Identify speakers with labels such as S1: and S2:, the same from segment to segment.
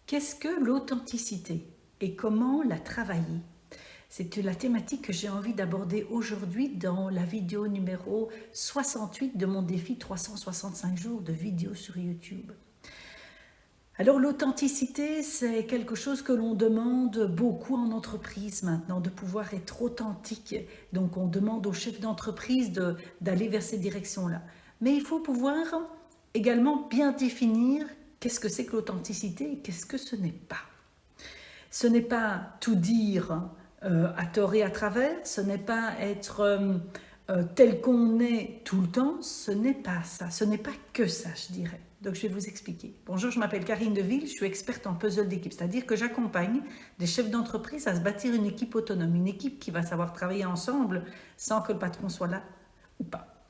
S1: Qu'est-ce que l'authenticité et comment la travailler? C'est la thématique que j'ai envie d'aborder aujourd'hui dans la vidéo numéro 68 de mon défi 365 jours de vidéos sur YouTube. Alors l'authenticité, c'est quelque chose que l'on demande beaucoup en entreprise maintenant, de pouvoir être authentique. Donc on demande aux chefs d'entreprise d'aller vers ces directions-là. Mais il faut pouvoir également bien définir qu'est-ce que c'est que l'authenticité et qu'est-ce que ce n'est pas. Ce n'est pas tout dire à tort et à travers, ce n'est pas être tel qu'on est tout le temps, ce n'est pas ça, ce n'est pas que ça, je dirais. Donc je vais vous expliquer. Bonjour, je m'appelle Karine Deville, je suis experte en puzzle d'équipe, c'est-à-dire que j'accompagne des chefs d'entreprise à se bâtir une équipe autonome, une équipe qui va savoir travailler ensemble sans que le patron soit là ou pas.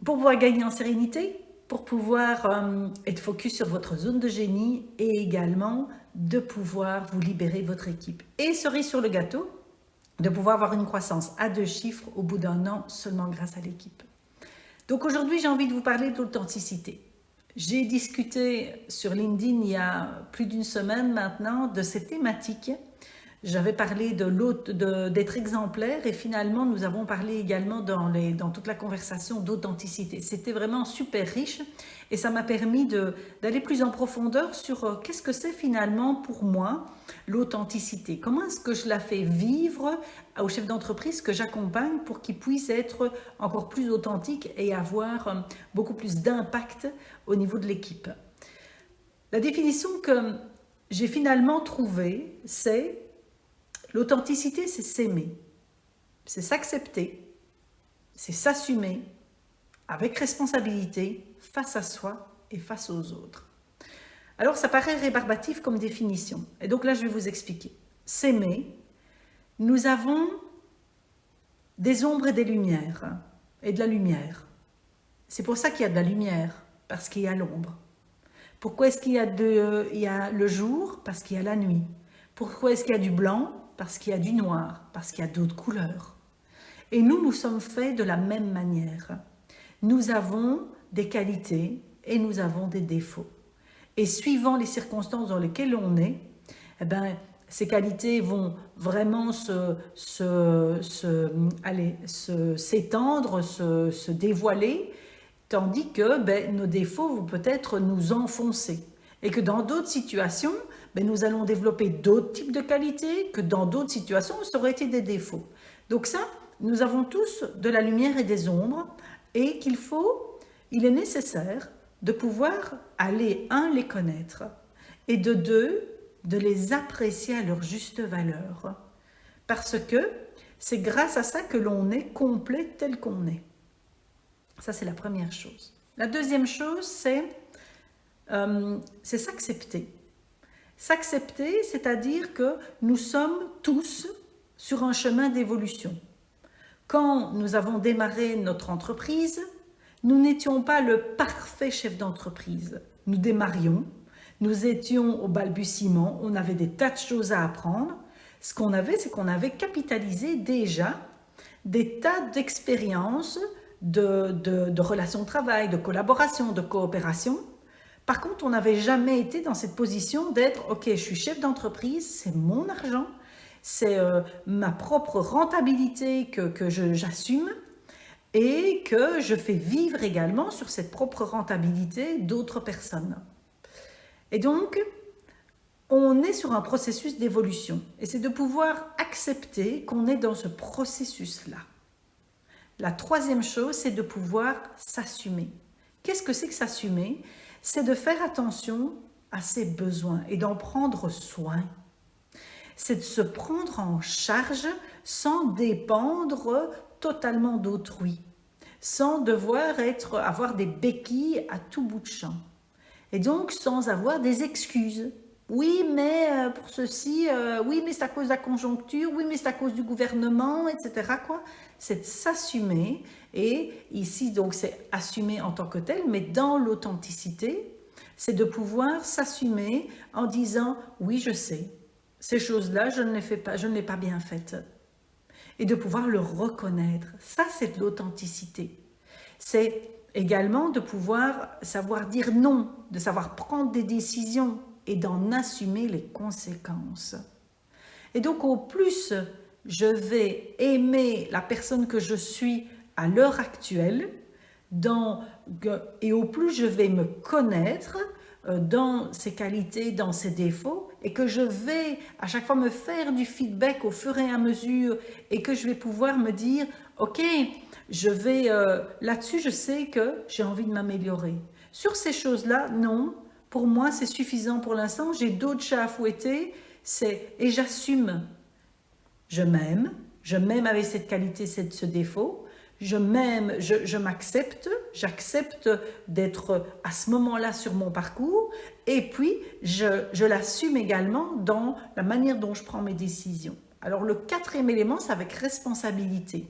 S1: Pour pouvoir gagner en sérénité, pour pouvoir être focus sur votre zone de génie et également de pouvoir vous libérer de votre équipe. Et cerise sur le gâteau, de pouvoir avoir une croissance à 2 chiffres au bout d'un an seulement grâce à l'équipe. Donc aujourd'hui, j'ai envie de vous parler de l'authenticité. J'ai discuté sur LinkedIn il y a plus d'une semaine maintenant de cette thématique. J'avais parlé d'être exemplaire et finalement nous avons parlé également dans toute la conversation d'authenticité. C'était vraiment super riche et ça m'a permis d'aller plus en profondeur sur qu'est-ce que c'est finalement pour moi l'authenticité. Comment est-ce que je la fais vivre aux chefs d'entreprise que j'accompagne pour qu'ils puissent être encore plus authentiques et avoir beaucoup plus d'impact au niveau de l'équipe. La définition que j'ai finalement trouvée, c'est l'authenticité, c'est s'aimer, c'est s'accepter, c'est s'assumer avec responsabilité face à soi et face aux autres. Alors ça paraît rébarbatif comme définition, et donc là je vais vous expliquer. S'aimer, nous avons des ombres et des lumières, et de la lumière. C'est pour ça qu'il y a de la lumière, parce qu'il y a l'ombre. Pourquoi est-ce qu'il y a le jour? Parce qu'il y a la nuit. Pourquoi est-ce qu'il y a du blanc? Parce qu'il y a du noir, parce qu'il y a d'autres couleurs. Et nous sommes faits de la même manière. Nous avons des qualités et nous avons des défauts. Et suivant les circonstances dans lesquelles on est, eh ben, ces qualités vont vraiment s'étendre, se dévoiler, tandis que nos défauts vont peut-être nous enfoncer. Et que dans d'autres situations, nous allons développer d'autres types de qualités que dans d'autres situations, ça aurait été des défauts. Donc ça, nous avons tous de la lumière et des ombres et il est nécessaire de pouvoir aller, les connaître et de les apprécier à leur juste valeur. Parce que c'est grâce à ça que l'on est complet tel qu'on est. Ça, c'est la première chose. La deuxième chose, c'est s'accepter. S'accepter, c'est-à-dire que nous sommes tous sur un chemin d'évolution. Quand nous avons démarré notre entreprise, nous n'étions pas le parfait chef d'entreprise. Nous démarrions, nous étions au balbutiement, on avait des tas de choses à apprendre. Ce qu'on avait, c'est qu'on avait capitalisé déjà des tas d'expériences, de relations de travail, de collaboration, de coopération. Par contre, on n'avait jamais été dans cette position d'être « Ok, je suis chef d'entreprise, c'est mon argent, c'est ma propre rentabilité que j'assume et que je fais vivre également sur cette propre rentabilité d'autres personnes. » Et donc, on est sur un processus d'évolution et c'est de pouvoir accepter qu'on est dans ce processus-là. La troisième chose, c'est de pouvoir s'assumer. Qu'est-ce que c'est que s'assumer ? C'est de faire attention à ses besoins et d'en prendre soin. C'est de se prendre en charge sans dépendre totalement d'autrui, sans devoir avoir des béquilles à tout bout de champ. Et donc sans avoir des excuses. Oui, mais pour ceci, oui, mais c'est à cause de la conjoncture, oui, mais c'est à cause du gouvernement, etc. C'est de s'assumer, et ici, donc, c'est assumer en tant que tel, mais dans l'authenticité, c'est de pouvoir s'assumer en disant, oui, je sais, ces choses-là, je ne l'ai pas bien faites. Et de pouvoir le reconnaître. Ça, c'est de l'authenticité. C'est également de pouvoir savoir dire non, de savoir prendre des décisions et d'en assumer les conséquences. Et donc au plus je vais aimer la personne que je suis à l'heure actuelle, et au plus je vais me connaître dans ses qualités, dans ses défauts, et que je vais à chaque fois me faire du feedback au fur et à mesure, et que je vais pouvoir me dire, ok, je vais là-dessus, je sais que j'ai envie de m'améliorer. Sur ces choses-là, non, pour moi c'est suffisant pour l'instant, j'ai d'autres chats à fouetter, et j'assume. Je m'aime avec cette qualité, ce défaut, je m'aime, je m'accepte, j'accepte d'être à ce moment-là sur mon parcours, et puis je l'assume également dans la manière dont je prends mes décisions. Alors le quatrième élément, c'est avec responsabilité.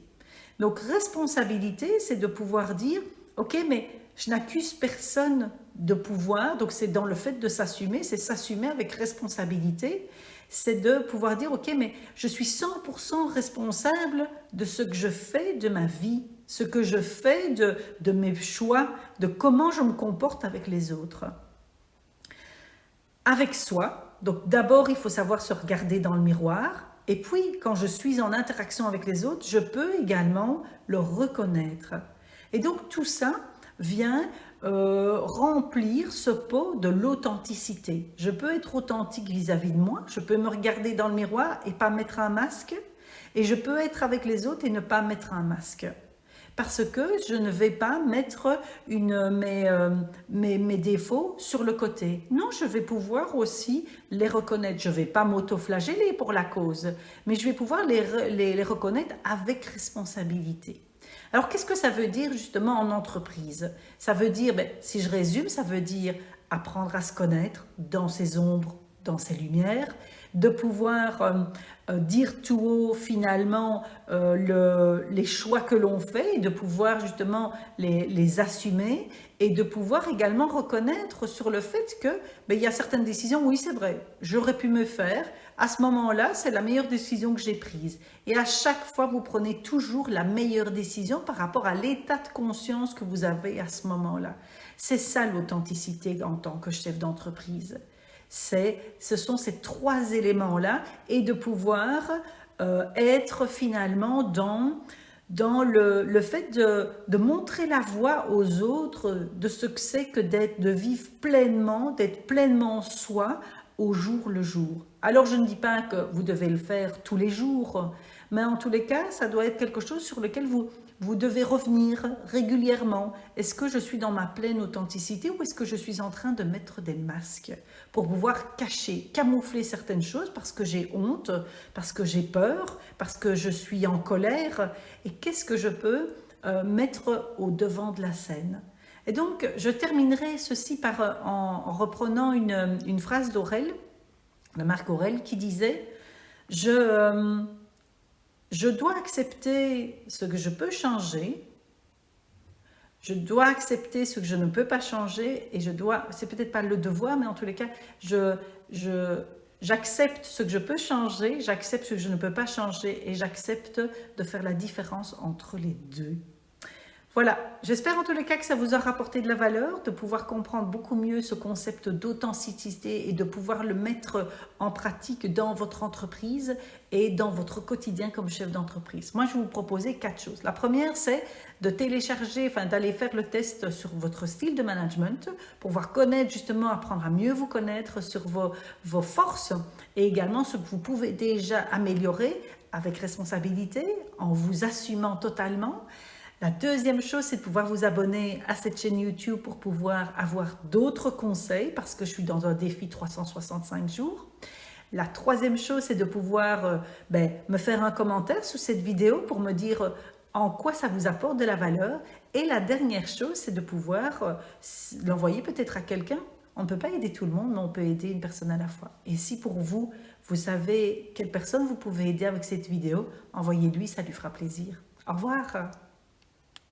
S1: Donc responsabilité, c'est de pouvoir dire, ok, mais je n'accuse personne de pouvoir, donc c'est dans le fait de s'assumer, c'est s'assumer avec responsabilité, c'est de pouvoir dire, ok, mais je suis 100% responsable de ce que je fais de ma vie, ce que je fais de mes choix, de comment je me comporte avec les autres. Avec soi, donc d'abord il faut savoir se regarder dans le miroir, et puis quand je suis en interaction avec les autres, je peux également le reconnaître. Et donc tout ça vient remplir ce pot de l'authenticité. Je peux être authentique vis-à-vis de moi, je peux me regarder dans le miroir et pas mettre un masque, et je peux être avec les autres et ne pas mettre un masque. Parce que je ne vais pas mettre mes défauts sur le côté. Non, je vais pouvoir aussi les reconnaître. Je ne vais pas m'auto-flageller pour la cause, mais je vais pouvoir les reconnaître avec responsabilité. Alors, qu'est-ce que ça veut dire justement en entreprise? Ça veut dire, si je résume, ça veut dire apprendre à se connaître dans ses ombres, dans ses lumières, de pouvoir dire tout haut finalement les choix que l'on fait, et de pouvoir justement les assumer, et de pouvoir également reconnaître sur le fait que il y a certaines décisions, oui c'est vrai, j'aurais pu me faire, à ce moment-là c'est la meilleure décision que j'ai prise. Et à chaque fois vous prenez toujours la meilleure décision par rapport à l'état de conscience que vous avez à ce moment-là. C'est ça l'authenticité en tant que chef d'entreprise. Ce sont ces trois éléments-là, et de pouvoir être finalement dans le fait de montrer la voie aux autres de ce que c'est que de vivre pleinement, d'être pleinement soi au jour le jour. Alors je ne dis pas que vous devez le faire tous les jours, mais en tous les cas, ça doit être quelque chose sur lequel vous devez revenir régulièrement. Est-ce que je suis dans ma pleine authenticité, ou est-ce que je suis en train de mettre des masques pour pouvoir cacher, camoufler certaines choses parce que j'ai honte, parce que j'ai peur, parce que je suis en colère, et qu'est-ce que je peux mettre au devant de la scène? Et donc, je terminerai ceci en reprenant une phrase d'Aurèle, de Marc Aurèle, qui disait « Je dois accepter ce que je peux changer, je dois accepter ce que je ne peux pas changer, et c'est peut-être pas le devoir, mais en tous les cas, j'accepte ce que je peux changer, j'accepte ce que je ne peux pas changer, et j'accepte de faire la différence entre les deux. » Voilà, j'espère en tous les cas que ça vous aura apporté de la valeur, de pouvoir comprendre beaucoup mieux ce concept d'authenticité et de pouvoir le mettre en pratique dans votre entreprise et dans votre quotidien comme chef d'entreprise. Moi, je vais vous proposer 4 choses. La première, c'est de télécharger, d'aller faire le test sur votre style de management pour pouvoir connaître justement, apprendre à mieux vous connaître sur vos forces, et également ce que vous pouvez déjà améliorer avec responsabilité en vous assumant totalement. La deuxième chose, c'est de pouvoir vous abonner à cette chaîne YouTube pour pouvoir avoir d'autres conseils, parce que je suis dans un défi 365 jours. La troisième chose, c'est de pouvoir me faire un commentaire sous cette vidéo pour me dire en quoi ça vous apporte de la valeur. Et la dernière chose, c'est de pouvoir l'envoyer peut-être à quelqu'un. On ne peut pas aider tout le monde, mais on peut aider une personne à la fois. Et si pour vous, vous savez quelle personne vous pouvez aider avec cette vidéo, envoyez-lui, ça lui fera plaisir. Au revoir.